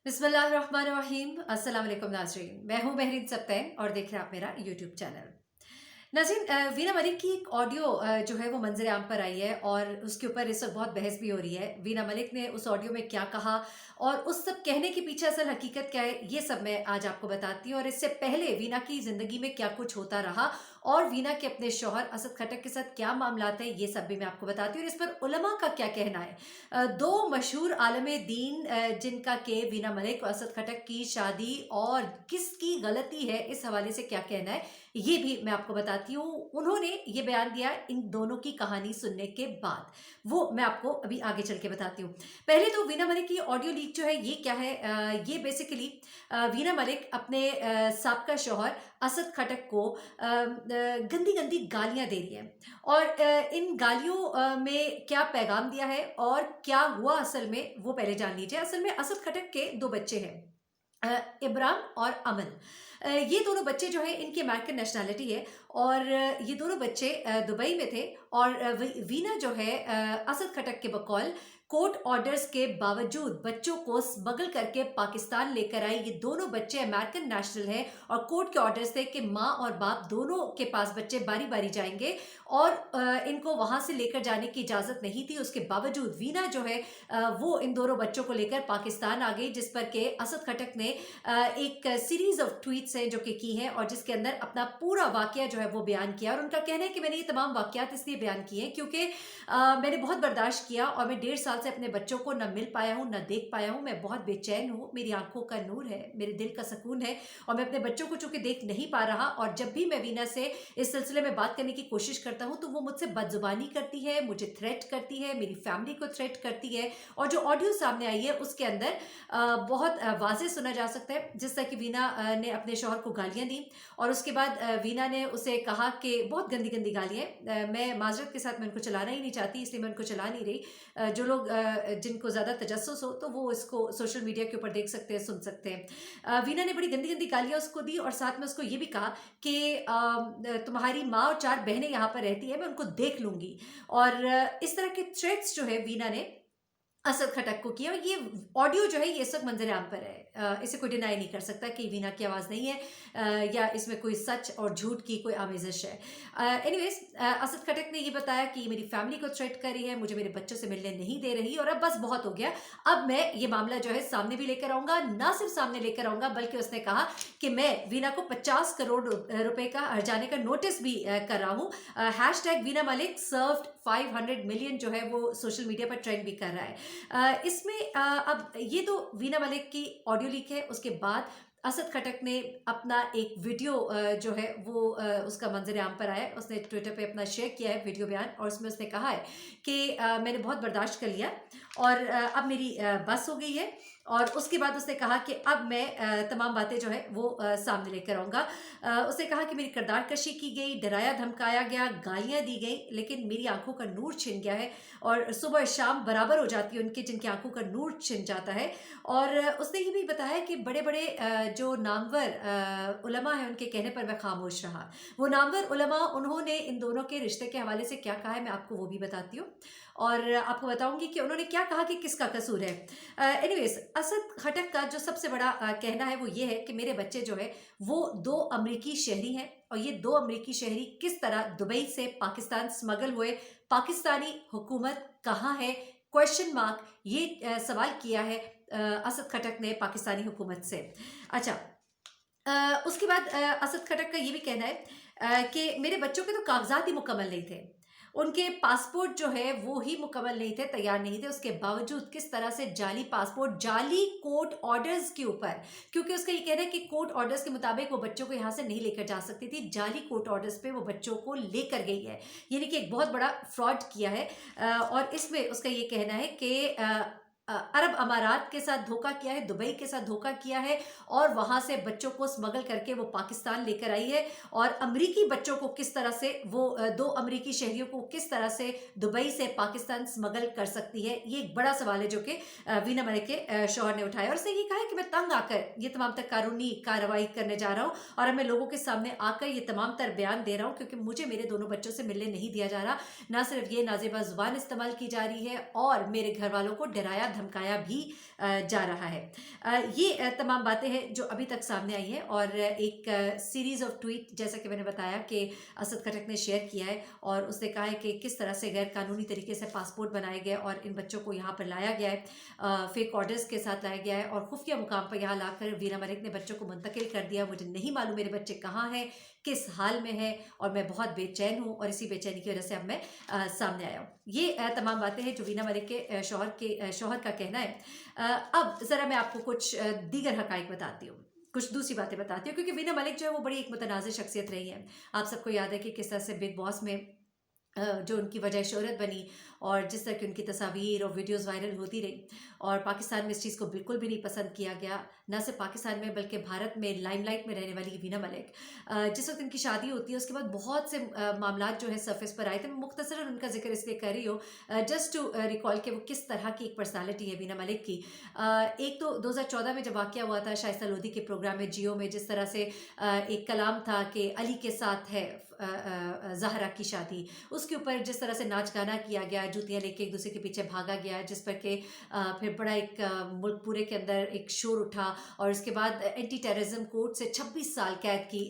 बिस्मिल्लाहिर्रहमानिर्रहीम। अस्सलाम वालेकुम नाज़रीन, मैं हूँ महरीन सब्तैन और देख रहे हैं आप मेरा यूट्यूब चैनल। नाज़रीन, वीना मलिक की एक ऑडियो जो है वो मंजर आम पर आई है और उसके ऊपर इस वक्त बहुत बहस भी हो रही है। वीना मलिक ने उस ऑडियो में क्या कहा और उस सब कहने के पीछे असल हकीकत क्या है, ये सब मैं आज आपको बताती हूँ। और इससे पहले वीना की ज़िंदगी में क्या कुछ होता रहा और वीना के अपने शौहर असद खटक के साथ क्या मामलात हैं, ये सब भी मैं आपको बताती हूँ और इस पर उलमा का क्या कहना है। दो मशहूर आलमे दीन जिनका के वीना मलिक और असद खटक की शादी और किसकी गलती है, इस हवाले से क्या कहना है, ये भी मैं आपको बताती हूँ। उन्होंने ये बयान दिया इन दोनों की कहानी सुनने के बाद, वो मैं आपको अभी आगे चल के बताती हूँ। पहले तो वीना मलिक की ऑडियो लीक जो है ये क्या है, ये बेसिकली वीना मलिक अपने साबका शौहर असद खटक को गंदी गंदी गालियां दे रही है और इन गालियों में क्या पैगाम दिया है और क्या हुआ असल में, वो पहले जान लीजिए। असल में असद खटक के दो बच्चे हैं, इब्राम और अमन। ये दोनों बच्चे जो है इनकी अमेरिकन नेशनैलिटी है और ये दोनों बच्चे दुबई में थे और वीना जो है असद खटक के बकौल कोर्ट ऑर्डर्स के बावजूद बच्चों को स्मगल करके पाकिस्तान लेकर आई। ये दोनों बच्चे अमेरिकन नेशनल हैं और कोर्ट के ऑर्डर्स थे कि माँ और बाप दोनों के पास बच्चे बारी बारी जाएंगे और इनको वहां से लेकर जाने की इजाजत नहीं थी। उसके बावजूद वीना जो है वो इन दोनों बच्चों को लेकर पाकिस्तान आ गई, जिस पर के असद खटक ने एक सीरीज ऑफ ट्वीट्स हैं जो कि की हैं और जिसके अंदर अपना पूरा वाकया जो है वो बयान किया। और उनका कहना है कि मैंने ये तमाम वाकयात इसलिए बयान किए हैं क्योंकि मैंने बहुत बर्दाश्त किया और मैं 1.5 साल से अपने बच्चों को न मिल पाया हूँ न देख पाया हूँ। मैं बहुत बेचैन हूँ, मेरी आंखों का नूर है, मेरे दिल का सुकून है और मैं अपने बच्चों को चूंकि देख नहीं पा रहा। और जब भी मैं वीना से इस सिलसिले में बात करने की कोशिश करता हूँ तो वो मुझसे बदजुबानी करती है, मुझे थ्रेट करती है, मेरी फैमिली को थ्रेट करती है। और जो ऑडियो सामने आई है उसके अंदर बहुत वाज़ेह सुना जा सकता है, जिस तरह कि वीना ने अपने शौहर को गालियाँ दी और उसके बाद वीना ने उसे कहा कि बहुत गंदी गंदी गालियाँ, मैं माजरत के साथ मैं उनको चलाना ही नहीं चाहती इसलिए मैं उनको चला नहीं रही। जो लोग जिनको ज़्यादा तजस्सुस हो तो वो इसको सोशल मीडिया के ऊपर देख सकते हैं, सुन सकते हैं। वीना ने बड़ी गंदी गंदी गालियाँ उसको दी और साथ में उसको ये भी कहा कि तुम्हारी माँ और 4 बहनें यहाँ पर रहती है, मैं उनको देख लूंगी। और इस तरह के थ्रेट्स जो है वीना ने असद खटक को किया। और ये ऑडियो जो है ये इस वक्त मंजर आम पर है, इसे कोई डिनाई नहीं कर सकता कि वीना की आवाज़ नहीं है या इसमें कोई सच और झूठ की कोई आमेजिश है। एनीवेज, असद खटक ने ये बताया कि मेरी फैमिली को थ्रेट कर रही है, मुझे मेरे बच्चों से मिलने नहीं दे रही और अब बस बहुत हो गया, अब मैं ये मामला जो है सामने भी लेकर आऊंगा। ना सिर्फ सामने लेकर आऊंगा बल्कि उसने कहा कि मैं वीना को 50 करोड़ रुपए का हर्जाने का नोटिस भी कर रहा हूँ। Hashtag Veena Malik served 500 million जो है वो सोशल मीडिया पर ट्रेंड भी कर रहा है। इसमें अब ये तो वीना मलिक की ऑडियो लीक है। उसके बाद असद खटक ने अपना एक वीडियो जो है वो उसका मंजर आम पर आया है। उसने ट्विटर पे अपना शेयर किया है वीडियो बयान और उसमें उसने कहा है कि मैंने बहुत बर्दाश्त कर लिया और अब मेरी बस हो गई है। और उसके बाद उसने कहा कि अब मैं तमाम बातें जो है वो सामने लेकर आऊँगा। उसने कहा कि मेरी किरदार कशी की गई, डराया धमकाया गया, गालियाँ दी गई, लेकिन मेरी आंखों का नूर छिन गया है और सुबह शाम बराबर हो जाती है उनके जिनकी आंखों का नूर छिन जाता है। और उसने ये भी बताया कि बड़े बड़े जो नामवर उलमा हैं उनके कहने पर मैं खामोश रहा। वो नामवर उलमा उन्होंने इन दोनों के रिश्ते के हवाले से क्या कहा है मैं आपको वो भी बताती हूँ और आपको बताऊंगी कि उन्होंने क्या कहा कि किसका कसूर है। एनीवेज, असद खटक का जो सबसे बड़ा कहना है वो ये है कि मेरे बच्चे जो है वो 2 अमरीकी शहरी हैं और ये 2 अमरीकी शहरी किस तरह दुबई से पाकिस्तान स्मगल हुए, पाकिस्तानी हुकूमत कहाँ है, क्वेश्चन मार्क, ये सवाल किया है असद खटक ने पाकिस्तानी हुकूमत से। अच्छा, उसके बाद असद खटक का ये भी कहना है कि मेरे बच्चों के तो कागजात ही मुकम्मल नहीं थे, उनके पासपोर्ट जो है वो ही मुकम्मल नहीं थे, तैयार नहीं थे, उसके बावजूद किस तरह से जाली पासपोर्ट, जाली कोर्ट ऑर्डर्स के ऊपर, क्योंकि उसका ये कहना है कि कोर्ट ऑर्डर्स के मुताबिक वो बच्चों को यहाँ से नहीं लेकर जा सकती थी, जाली कोर्ट ऑर्डर्स पे वो बच्चों को लेकर गई है, यानी कि एक बहुत बड़ा फ्रॉड किया है। और इसमें उसका ये कहना है कि अरब अमारात के साथ धोखा किया है, दुबई के साथ धोखा किया है और वहां से बच्चों को स्मगल करके वो पाकिस्तान लेकर आई है। और अमरीकी बच्चों को किस तरह से वो 2 अमरीकी शहरियों को किस तरह से दुबई से पाकिस्तान स्मगल कर सकती है, ये एक बड़ा सवाल है जो कि वीना मलिक के शौहर ने उठाया। और उसने ये कहा है कि मैं तंग आकर ये तमाम तक कानूनी कार्रवाई करने जा रहा हूँ और अब मैं लोगों के सामने आकर ये तमाम तर बयान दे रहा हूँ क्योंकि मुझे मेरे दोनों बच्चों से मिलने नहीं दिया जा रहा। ना सिर्फ ये नाजेबा जुबान इस्तेमाल की जा रही है और मेरे घर वालों को डराया धमकाया भी जा रहा है। ये तमाम बातें हैं जो अभी तक सामने आई है, और एक सीरीज ऑफ ट्वीट जैसा कि मैंने बताया कि असद खटक ने शेयर किया है, और उसने कहा है कि किस तरह से गैर कानूनी तरीके से पासपोर्ट बनाए गए और इन बच्चों को यहाँ पर लाया गया है, फेक ऑर्डर्स के साथ लाया गया है और खुफिया मुकाम पर यहाँ लाकर वीना मलिक ने बच्चों को मुंतकिल कर दिया। मुझे नहीं मालूम मेरे बच्चे कहाँ हैं, किस हाल में हैं, और मैं बहुत बेचैन हूँ, और इसी बेचैनी की वजह से अब मैं सामने आया हूँ। ये तमाम बातें हैं जो वीना मलिक के शौहर का कहना है। अब ज़रा मैं आपको कुछ दीगर हकाइक बताती हूँ, कुछ दूसरी बातें बताती हूँ, क्योंकि वीना मलिक जो है वो बड़ी एक मुतनाज़िर शख्सियत रही है। आप सबको याद है कि किस तरह से बिग बॉस में जो उनकी वजह शोहरत बनी, और जिस तरह की उनकी तस्वीर और वीडियोस वायरल होती रही, और पाकिस्तान में इस चीज़ को बिल्कुल भी नहीं पसंद किया गया, ना सिर्फ पाकिस्तान में बल्कि भारत में लाइमलाइट में रहने वाली वीना मलिक, जिस वक्त इनकी शादी होती है उसके बाद बहुत से मामलात जो है सरफेस पर आए थे। मैं मुख्तसरन उनका जिक्र इसलिए कर रही हूँ जस्ट टू रिकॉल कि वो किस तरह की एक पर्सनालिटी है वीना मलिक की। एक तो 2014 में जब वाक़या हुआ था शाइस्ता लोधी के प्रोग्राम में जियो में, जिस तरह से एक कलाम था कि अली के साथ है ज़हरा की शादी, उसके ऊपर जिस तरह से नाच गाना किया गया, जूतियाँ लेके एक दूसरे के पीछे भागा गया, जिस पर कि फिर बड़ा एक मुल्क पूरे के अंदर एक शोर उठा, और उसके बाद एंटी टेररिज्म कोर्ट से 26 साल कैद की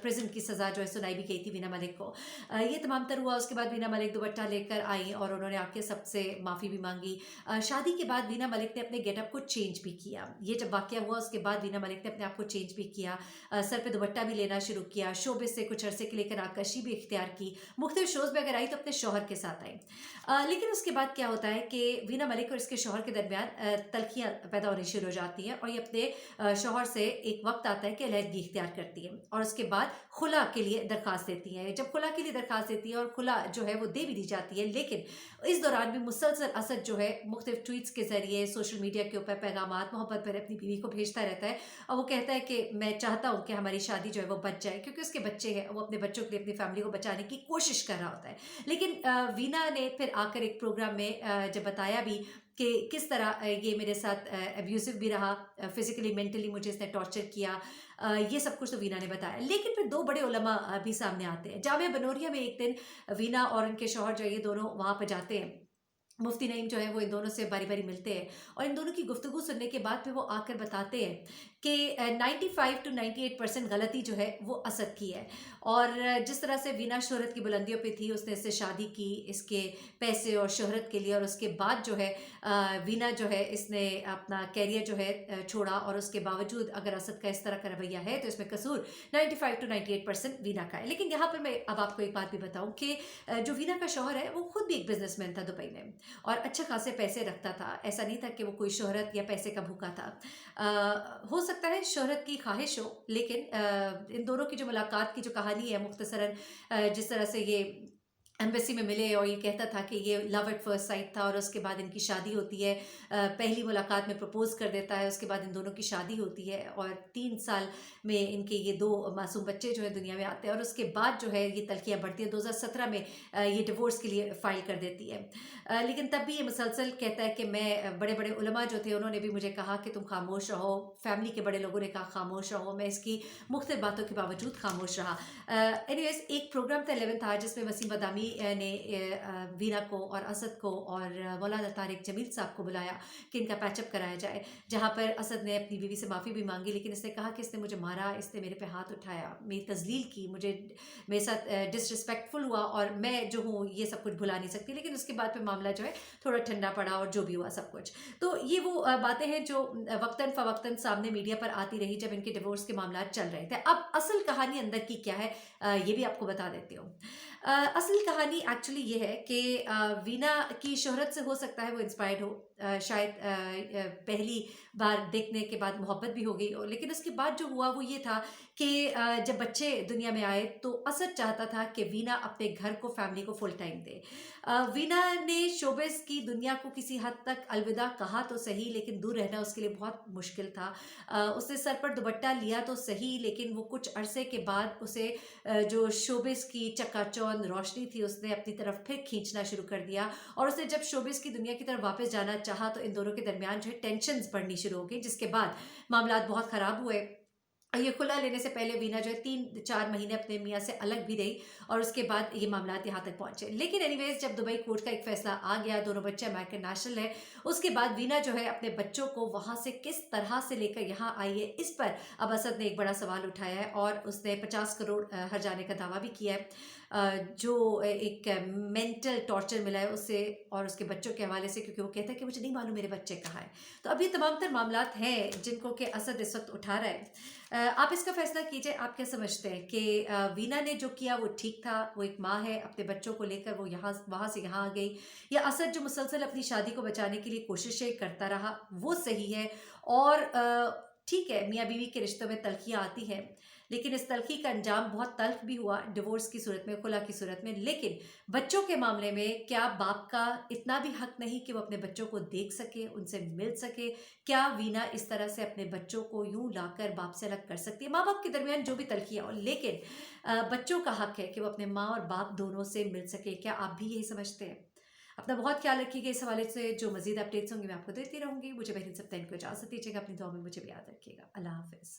प्रिजन की सज़ा जो है सुनाई भी गई थी वीना मलिक को। ये तमाम तर हुआ। उसके बाद वीना मलिक दुपट्टा लेकर आई और उन्होंने आके सबसे माफ़ी भी मांगी। शादी के बाद वीना मलिक ने अपने गेटअप को चेंज भी किया। ये जब वाक़या हुआ उसके बाद वीना मलिक ने अपने आप को चेंज भी किया, सर पे दुपट्टा भी लेना शुरू किया, शोबिस से कुछ अरसे के लिए नाकशी भी इख्तियार की, मुख्तलिफ शोज़ में अगर आई तो अपने शौहर के साथ आई। लेकिन उसके बाद क्या होता है कि वीना मलिक और इसके शौहर के दरमियान तल्खियाँ पैदा होनी शुरू हो जाती हैं, और ये अपने शौहर से एक वक्त आता है कि अलहदगी इख्तियार करती है, और उसके बाद खुला के लिए दरख्वास्त देती हैं। जब खुला के लिए दरख्वास्त देती है और खुला जो है वो दे भी दी जाती है, लेकिन इस दौरान भी मुसलसल असद जो है मुख्तलिफ ट्वीट्स के ज़रिए सोशल मीडिया के ऊपर पैगामात मोहब्बत पर अपनी बीवी को भेजता रहता है, और वो कहता है कि मैं चाहता हूँ कि हमारी शादी जो है वो बच जाए, क्योंकि उसके बच्चे हैं, वो अपने बच्चों के लिए अपनी फैमिली को बचाने की कोशिश कर रहा होता है। लेकिन वीना ने फिर आकर एक प्रोग्राम में जब बताया भी कि किस तरह ये मेरे साथ अब्यूसिव भी रहा, फिजिकली मेंटली मुझे इसने टॉर्चर किया, ये सब कुछ तो वीना ने बताया। लेकिन फिर दो बड़े उलमा भी सामने आते हैं। जामिया बनोरिया में एक दिन वीना और उनके शौहर जो ये दोनों वहाँ पर जाते हैं, मुफ्ती नईम जो है वो इन दोनों से बारी बारी मिलते हैं, और इन दोनों की गुफ्तगू सुनने के बाद फिर वो आकर बताते हैं कि 95 to 98% गलती जो है वो असद की है, और जिस तरह से वीना शोहरत की बुलंदियों पे थी, उसने इससे शादी की इसके पैसे और शोहरत के लिए, और उसके बाद जो है वीना जो है इसने अपना कैरियर जो है छोड़ा, और उसके बावजूद अगर असद का इस तरह का रवैया है तो इसमें कसूर 95 to 98% वीना का है। लेकिन यहाँ पर मैं अब आपको एक बात भी बताऊँ कि जो वीना का शौहर है वो खुद भी एक बिजनेसमैन था दुबई में, और अच्छे खासे पैसे रखता था। ऐसा नहीं था कि वो कोई शोहरत या पैसे का भूखा था। हो सकता है शोहरत की ख्वाहिश हो, लेकिन इन दोनों की जो मुलाकात की जो कहानी है मुख्तसरन, जिस तरह से ये एम्बेसी में मिले और ये कहता था कि ये लव एट फर्स्ट साइट था, और उसके बाद इनकी शादी होती है, पहली मुलाकात में प्रपोज कर देता है, उसके बाद इन दोनों की शादी होती है, और 3 साल में इनके ये 2 मासूम बच्चे जो है दुनिया में आते हैं, और उसके बाद जो है ये तल्खियाँ बढ़ती है। 2017 में ये डिवोर्स के लिए फ़ाइल कर देती है। लेकिन तब भी ये मुसलसल कहता है कि मैं बड़े बड़े उलमा जो थे उन्होंने भी मुझे कहा कि तुम खामोश रहो, फैमिली के बड़े लोगों ने कहा खामोश रहो, मैं इसकी मुख्तलिफ बातों के बावजूद खामोश रहा। एनीवेज एक प्रोग्राम था 11 था जिसमें वसीम बदामी ने वीना को और असद को और मौलाना तारिक जमील साहब को बुलाया कि इनका पैचअप कराया जाए, जहाँ पर असद ने अपनी बीवी से माफ़ी भी मांगी, लेकिन इसने कहा कि इसने मुझे मारा, इसने मेरे पे हाथ उठाया, मेरी तजलील की, मुझे मेरे साथ डिसरिस्पेक्टफुल हुआ, और मैं जो हूँ ये सब कुछ भुला नहीं सकती। लेकिन उसके बाद फिर मामला जो है थोड़ा ठंडा पड़ा, और जो भी हुआ सब कुछ। तो ये वो बातें हैं जो वक्तन फ़वक्तन सामने मीडिया पर आती रही जब इनके डिवोर्स के मामला चल रहे थे। अब असल कहानी अंदर की क्या है ये भी आपको बता देती हूँ। असल कहानी एक्चुअली ये है कि वीना की शोहरत से हो सकता है वो इंस्पायर्ड हो, शायद पहली बार देखने के बाद मोहब्बत भी हो गई हो, लेकिन उसके बाद जो हुआ वो ये था कि जब बच्चे दुनिया में आए तो असद चाहता था कि वीना अपने घर को, फैमिली को फुल टाइम दे। वीना ने शोबिस की दुनिया को किसी हद तक अलविदा कहा तो सही, लेकिन दूर रहना उसके लिए बहुत मुश्किल था। उसने सर पर दुपट्टा लिया तो सही, लेकिन वो कुछ अरसे के बाद उसे जो शोबिस की चकाचौंध रोशनी थी उसने अपनी तरफ फिर खींचना शुरू कर दिया, और उसने जब शोबिस की दुनिया की तरफ वापस जाना चाहा तो इन दोनों के दरमियान जो है टेंशन्स बढ़नी शुरू हो गई, जिसके बाद मामलात बहुत ख़राब हुए। ये खुला लेने से पहले वीना जो है 3-4 महीने अपने मियाँ से अलग भी रही और उसके बाद ये मामलात यहाँ तक पहुँचे। लेकिन एनीवेज़ जब दुबई कोर्ट का एक फ़ैसला आ गया, दोनों बच्चे अमेरिकन नेशनल हैं, उसके बाद वीना जो है अपने बच्चों को वहाँ से किस तरह से लेकर यहाँ आई है, इस पर अब असद ने एक बड़ा सवाल उठाया है और उसने 50 करोड़ हर्जाने का दावा भी किया है। जो एक मेंटल टॉर्चर मिला है उससे और उसके बच्चों के हवाले से, क्योंकि वो कहता है कि मुझे नहीं मालूम मेरे बच्चे कहाँ हैं। तो अब ये तमाम तर मामलात हैं जिनको कि असद इस वक़्त उठा रहा है। आप इसका फैसला कीजिए, आप क्या समझते हैं कि वीना ने जो किया वो ठीक था, वो एक माँ है, अपने बच्चों को लेकर वो यहाँ वहाँ से यहाँ आ गई, या असद जो मुसलसल अपनी शादी को बचाने के लिए कोशिशें करता रहा वो सही है? और ठीक है, मियाँ बीवी के रिश्तों में तल्खियाँ आती हैं, लेकिन इस तल्खी का अंजाम बहुत तल्ख भी हुआ डिवोर्स की सूरत में, खुला की सूरत में। लेकिन बच्चों के मामले में क्या बाप का इतना भी हक नहीं कि वो अपने बच्चों को देख सके, उनसे मिल सके? क्या वीना इस तरह से अपने बच्चों को यूं लाकर बाप से अलग कर सकती है? माँ बाप के दरमियान जो भी तल्खियाँ हो, लेकिन बच्चों का हक है कि वो अपने माँ और बाप दोनों से मिल सके। क्या आप भी यही समझते हैं? अपना बहुत ख्याल रखिएगा। इस हवाले से जो मजीद अपडेट्स होंगे मैं आपको देती रहूंगी। मुझे बहरीन सप्ताह को इजाजत दीजिएगा, अपनी दुआ में मुझे भी याद रखिएगा। अल्लाह हाफिज़।